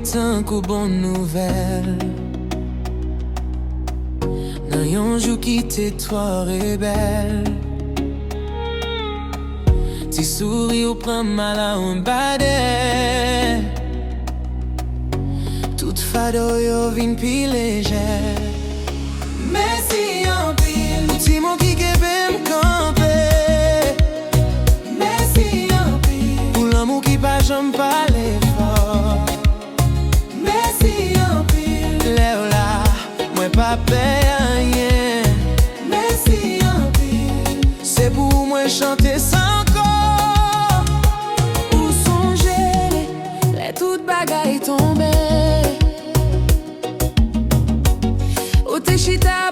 tant qu'aux bonnes nouvelles. Nan yon jou ki te toi rebelle. Ti souri ou pran mal a un bade. Tout fado yo vin pi leje. Merci en pile ou ti mon ki kebe m'kampe. Merci en pile pour l'amour qui pa jam pale fort. Merci en pile le ou la mwen pa pe rien. Merci en pile c'est pour moi chanter sans corps. Ou songer les toutes bagailles tombées. Ou te chita